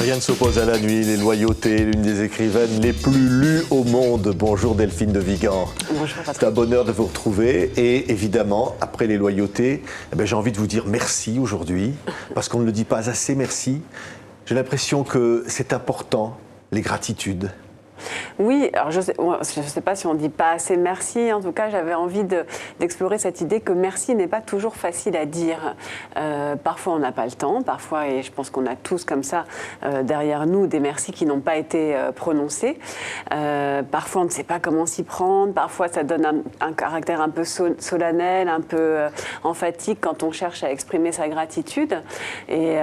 Rien ne s'oppose à la nuit, les loyautés, l'une des écrivaines les plus lues au monde. Bonjour Delphine de Vigan. Bonjour Patrick. C'est un bonheur de vous retrouver et évidemment, après les loyautés, j'ai envie de vous dire merci aujourd'hui, parce qu'on ne le dit pas assez merci. J'ai l'impression que c'est important, les gratitudes. Oui, alors je sais pas si on dit pas assez merci. En tout cas, j'avais envie d'explorer cette idée que merci n'est pas toujours facile à dire. Parfois, on n'a pas le temps. Parfois, et je pense qu'on a tous comme ça derrière nous des merci qui n'ont pas été prononcés. Parfois, on ne sait pas comment s'y prendre. Parfois, ça donne un caractère un peu solennel, un peu emphatique quand on cherche à exprimer sa gratitude. Et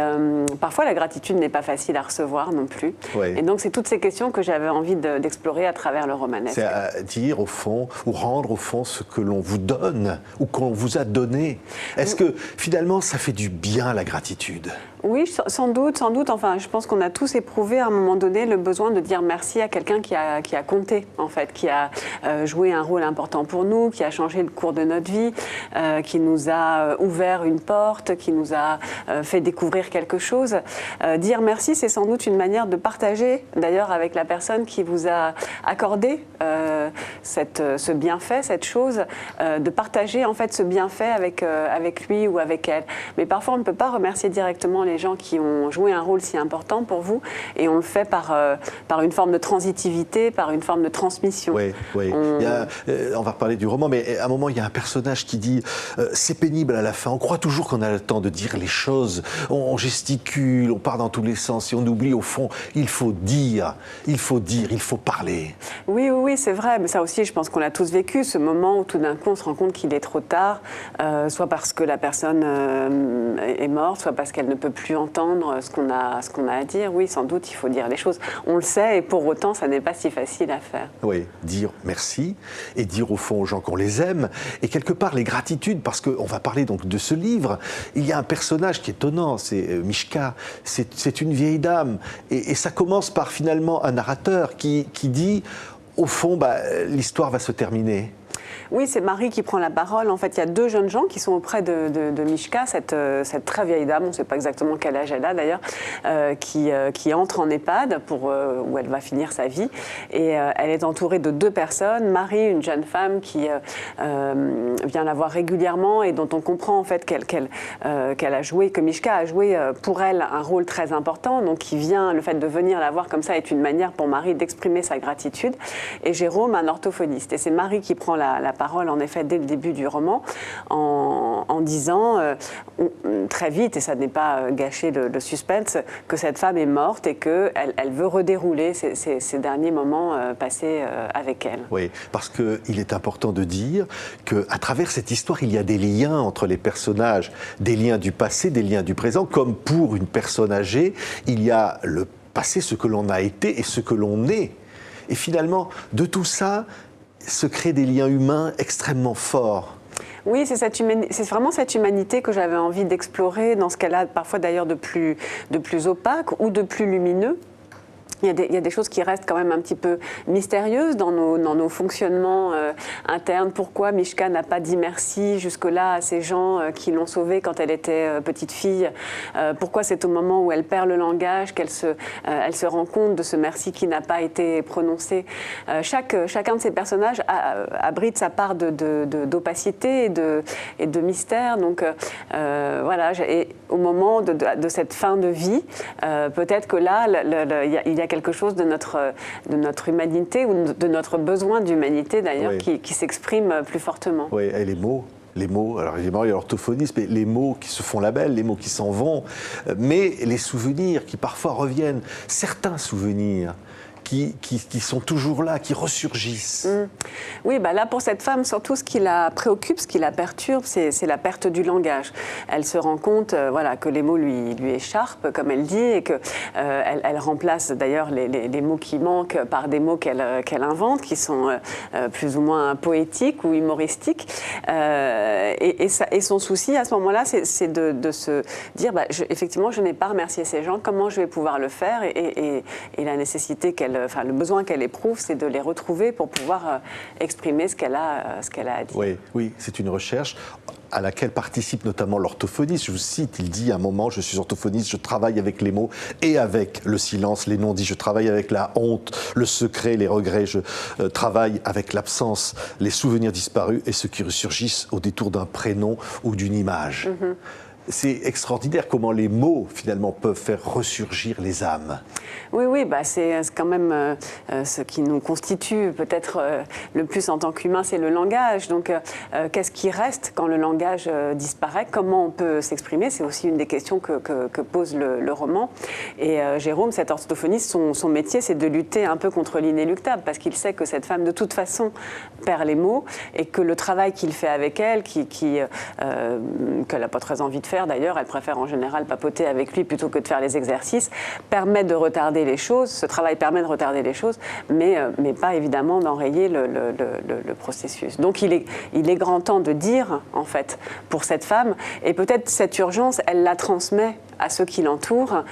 parfois, la gratitude n'est pas facile à recevoir non plus. Oui. Et donc, c'est toutes ces questions que j'avais envie d'explorer à travers le romanesque. C'est à dire au fond, ou rendre au fond ce que l'on vous donne, ou qu'on vous a donné. Est-ce que finalement ça fait du bien la gratitude ? Oui, sans doute. Enfin, je pense qu'on a tous éprouvé à un moment donné le besoin de dire merci à quelqu'un qui a compté, en fait, qui a joué un rôle important pour nous, qui a changé le cours de notre vie, qui nous a ouvert une porte, qui nous a fait découvrir quelque chose. Dire merci, c'est sans doute une manière de partager, d'ailleurs, avec la personne qui vous a accordé ce bienfait, cette chose, de partager en fait ce bienfait avec lui ou avec elle. Mais parfois, on ne peut pas remercier directement les gens qui ont joué un rôle si important pour vous, et on le fait par une forme de transitivité, par une forme de transmission. Oui, oui. On va reparler du roman, mais à un moment, il y a un personnage qui dit c'est pénible à la fin, on croit toujours qu'on a le temps de dire les choses, on gesticule, on part dans tous les sens, et on oublie au fond, il faut dire, il faut parler. Oui, c'est vrai, mais ça aussi, je pense qu'on l'a tous vécu, ce moment où tout d'un coup, on se rend compte qu'il est trop tard, soit parce que la personne est morte, soit parce qu'elle ne peut plus entendre ce qu'on a à dire. Oui, sans doute, il faut dire les choses. On le sait, et pour autant, ça n'est pas si facile à faire. Oui, dire merci, et dire au fond aux gens qu'on les aime, et quelque part les gratitudes, parce qu'on va parler donc de ce livre. Il y a un personnage qui est étonnant, c'est Mishka, c'est une vieille dame, et ça commence par finalement un narrateur qui dit, au fond, l'histoire va se terminer. Oui, c'est Marie qui prend la parole. En fait, il y a deux jeunes gens qui sont auprès de Mishka, cette très vieille dame, on ne sait pas exactement quel âge elle a d'ailleurs, qui entre en EHPAD où elle va finir sa vie. Et elle est entourée de deux personnes. Marie, une jeune femme qui vient la voir régulièrement et dont on comprend en fait qu'elle a joué, que Mishka a joué pour elle un rôle très important. Donc, le fait de venir la voir comme ça est une manière pour Marie d'exprimer sa gratitude. Et Jérôme, un orthophoniste. Et c'est Marie qui prend la parole, en effet, dès le début du roman, en disant très vite, et ça n'est pas gâcher le suspense, que cette femme est morte et qu'elle veut redérouler ces derniers moments passés avec elle. Oui, parce qu'il est important de dire qu'à travers cette histoire, il y a des liens entre les personnages, des liens du passé, des liens du présent, comme pour une personne âgée, il y a le passé, ce que l'on a été et ce que l'on est. Et finalement, de tout ça, se créent des liens humains extrêmement forts. Oui, c'est vraiment cette humanité que j'avais envie d'explorer dans ce qu'elle a parfois d'ailleurs de plus opaque ou de plus lumineux. Il y a des choses qui restent quand même un petit peu mystérieuses dans nos fonctionnements internes. Pourquoi Mishka n'a pas dit merci jusque-là à ces gens qui l'ont sauvée quand elle était petite fille? Pourquoi c'est au moment où elle perd le langage qu'elle se rend compte de ce merci qui n'a pas été prononcé? Chacun de ces personnages abrite sa part d'opacité et de mystère. Donc voilà, et au moment de cette fin de vie, peut-être que là, il y a quelque chose de notre humanité ou de notre besoin d'humanité d'ailleurs, oui, qui s'exprime plus fortement. Oui, et les mots, alors évidemment il y a l'orthophonisme, mais les mots qui se font la belle, les mots qui s'en vont, mais les souvenirs qui parfois reviennent, certains souvenirs qui sont toujours là, qui ressurgissent. Oui, là pour cette femme, surtout ce qui la préoccupe, ce qui la perturbe, c'est la perte du langage. Elle se rend compte que les mots lui échappent, comme elle dit, et qu'elle remplace d'ailleurs les mots qui manquent par des mots qu'elle invente, qui sont plus ou moins poétiques ou humoristiques. Et son souci à ce moment-là, c'est de se dire, effectivement, je n'ai pas remercié ces gens, comment je vais pouvoir le faire, et la nécessité le besoin qu'elle éprouve, c'est de les retrouver pour pouvoir exprimer ce qu'elle a à dire. Oui, c'est une recherche. à laquelle participe notamment l'orthophoniste. Je vous cite, il dit à un moment, je suis orthophoniste, je travaille avec les mots et avec le silence, les non-dits, je travaille avec la honte, le secret, les regrets, je travaille avec l'absence, les souvenirs disparus et ceux qui ressurgissent au détour d'un prénom ou d'une image. C'est extraordinaire comment les mots, finalement, peuvent faire ressurgir les âmes. Oui, c'est quand même ce qui nous constitue peut-être le plus en tant qu'humain, c'est le langage. Donc, qu'est-ce qui reste quand le langage disparaît? Comment on peut s'exprimer? C'est aussi une des questions que pose le roman. Et Jérôme, cet orthophoniste, son métier, c'est de lutter un peu contre l'inéluctable, parce qu'il sait que cette femme, de toute façon, perd les mots, et que le travail qu'il fait avec elle, qu'elle n'a pas très envie de faire d'ailleurs, elle préfère en général papoter avec lui plutôt que de faire les exercices, permet de retarder les choses, ce travail permet de retarder les choses, mais pas évidemment d'enrayer le processus. Donc il est grand temps de dire, en fait, pour cette femme, et peut-être cette urgence, elle la transmet à ceux qui l'entourent,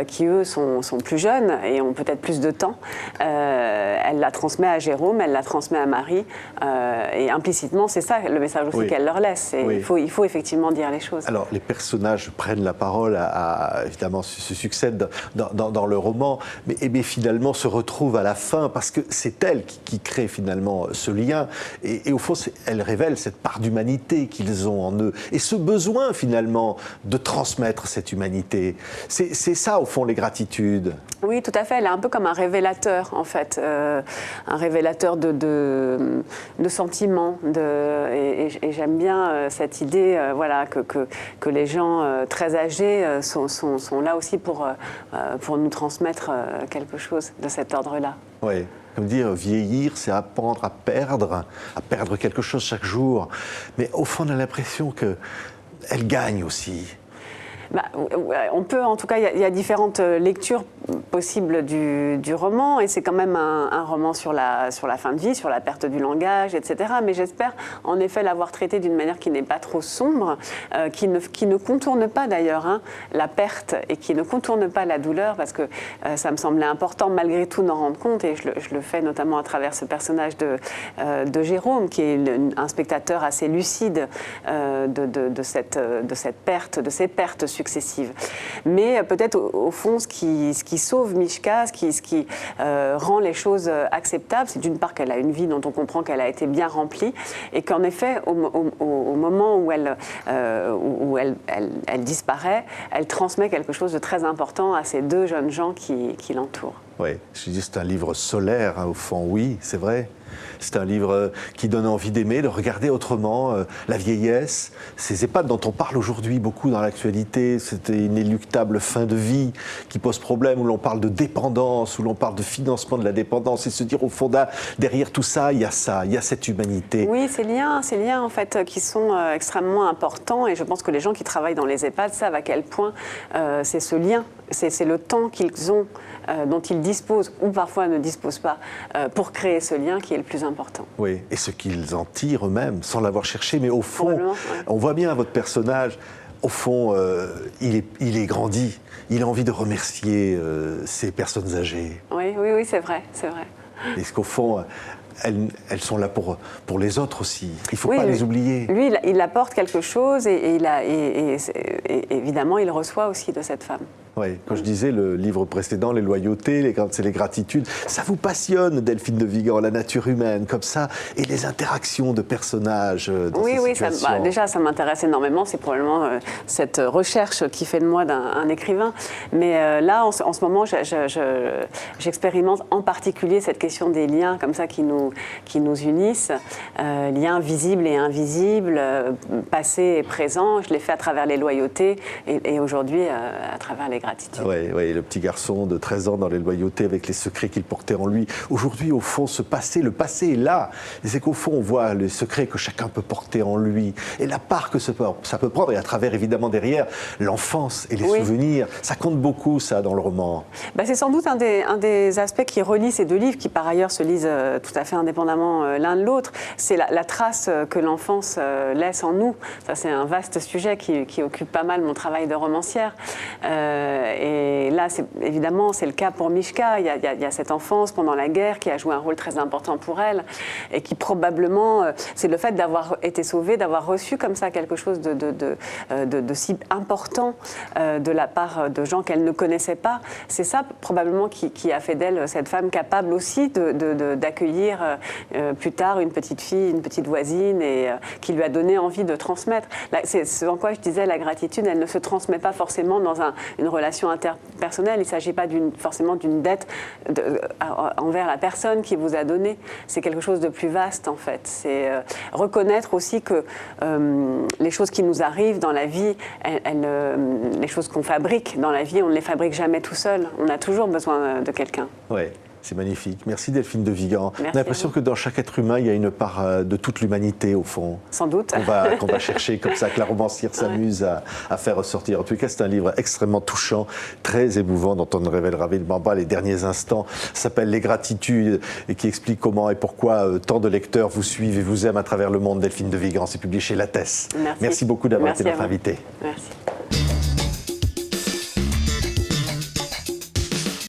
qui eux sont plus jeunes et ont peut-être plus de temps. Elle la transmet à Jérôme, elle la transmet à Marie, et implicitement, c'est ça le message aussi qu'elle leur laisse. Il faut effectivement dire les choses. Alors, les personnages prennent la parole, évidemment, se succèdent dans le roman, mais finalement se retrouvent à la fin, parce que c'est elle qui crée finalement ce lien, et au fond, elle révèle cette part d'humanité qu'ils ont en eux, et ce besoin finalement de transmettre cette humanité. C'est ça, au fond, les gratitudes. Oui, tout à fait. Elle est un peu comme un révélateur, en fait, un révélateur de sentiments. Et j'aime bien cette idée, voilà, que les gens très âgés sont là aussi pour nous transmettre quelque chose de cet ordre-là. Oui. Comme dire, vieillir, c'est apprendre à perdre quelque chose chaque jour. Mais au fond, on a l'impression qu'elle gagne aussi. On peut, en tout cas, il y a différentes lectures possibles du roman, et c'est quand même un roman sur la fin de vie, sur la perte du langage, etc. Mais j'espère en effet l'avoir traité d'une manière qui n'est pas trop sombre, qui ne contourne pas d'ailleurs la perte, et qui ne contourne pas la douleur, parce que ça me semblait important malgré tout d'en rendre compte, et je le fais notamment à travers ce personnage de Jérôme, qui est un spectateur assez lucide de cette perte, de ces pertes successives. Mais peut-être au fond, ce qui sauve Mishka, ce qui rend les choses acceptables, c'est d'une part qu'elle a une vie dont on comprend qu'elle a été bien remplie, et qu'en effet, au moment où elle disparaît, elle transmet quelque chose de très important à ces deux jeunes gens qui l'entourent. Oui, je dis c'est un livre solaire, au fond, oui, c'est vrai. C'est un livre qui donne envie d'aimer, de regarder autrement la vieillesse, ces EHPAD dont on parle aujourd'hui beaucoup dans l'actualité, cette inéluctable fin de vie qui pose problème, où l'on parle de dépendance, où l'on parle de financement de la dépendance, et se dire au fond, derrière tout ça, il y a cette humanité. Oui, ces liens en fait qui sont extrêmement importants, et je pense que les gens qui travaillent dans les EHPAD savent à quel point c'est ce lien, c'est le temps qu'ils ont, dont ils disposent, ou parfois ne disposent pas, pour créer ce lien qui est le plus important. Oui, et ce qu'ils en tirent eux-mêmes, sans l'avoir cherché, mais au fond, on voit bien votre personnage, au fond, il est grandi, il a envie de remercier ces personnes âgées. Oui, c'est vrai. Est-ce qu'au fond, elles sont là pour les autres aussi. Il ne faut pas les oublier. Lui, il apporte quelque chose, et évidemment, il reçoit aussi de cette femme. Oui, quand je disais le livre précédent, les loyautés, c'est les gratitudes, ça vous passionne, Delphine de Vigan, la nature humaine, comme ça, et les interactions de personnages dans ces situations. Déjà, ça m'intéresse énormément, c'est probablement cette recherche qui fait de moi un écrivain. Mais là, en ce moment, j'expérimente en particulier cette question des liens comme ça qui nous unissent, liens visibles et invisibles, passé et présent. Je l'ai fait à travers les loyautés, et aujourd'hui à travers les gratitudes. Oui, le petit garçon de 13 ans dans les loyautés avec les secrets qu'il portait en lui. Aujourd'hui, au fond, le passé est là. Et c'est qu'au fond, on voit les secrets que chacun peut porter en lui. Et la part que ça peut prendre, et à travers, évidemment, derrière, l'enfance et les souvenirs. Ça compte beaucoup, ça, dans le roman. C'est sans doute un des aspects qui relie ces deux livres, qui par ailleurs se lisent tout à fait indépendamment l'un de l'autre. C'est la trace que l'enfance laisse en nous. Ça, c'est un vaste sujet qui occupe pas mal mon travail de romancière. Et là, évidemment, c'est le cas pour Mishka. Il y a cette enfance pendant la guerre qui a joué un rôle très important pour elle et qui probablement, c'est le fait d'avoir été sauvée, d'avoir reçu comme ça quelque chose de si important de la part de gens qu'elle ne connaissait pas. C'est ça probablement qui a fait d'elle cette femme capable aussi d'accueillir plus tard une petite fille, une petite voisine et qui lui a donné envie de transmettre. C'est ce en quoi je disais, la gratitude, elle ne se transmet pas forcément dans une relation interpersonnelle. Il ne s'agit pas forcément d'une dette envers la personne qui vous a donné. C'est quelque chose de plus vaste en fait. C'est reconnaître aussi que les choses qui nous arrivent dans la vie, les choses qu'on fabrique dans la vie, on ne les fabrique jamais tout seul. On a toujours besoin de quelqu'un. Ouais. C'est magnifique. Merci Delphine de Vigan. Merci. On a l'impression que dans chaque être humain, il y a une part de toute l'humanité, au fond. Sans doute. Qu'on va chercher comme ça, que la romancière s'amuse à faire ressortir. En tout cas, c'est un livre extrêmement touchant, très émouvant, dont on ne révélera évidemment pas les derniers instants. Ça s'appelle Les Gratitudes, et qui explique comment et pourquoi tant de lecteurs vous suivent et vous aiment à travers le monde. Delphine de Vigan, c'est publié chez Lattès. Merci. Merci beaucoup d'avoir été notre invitée. Merci.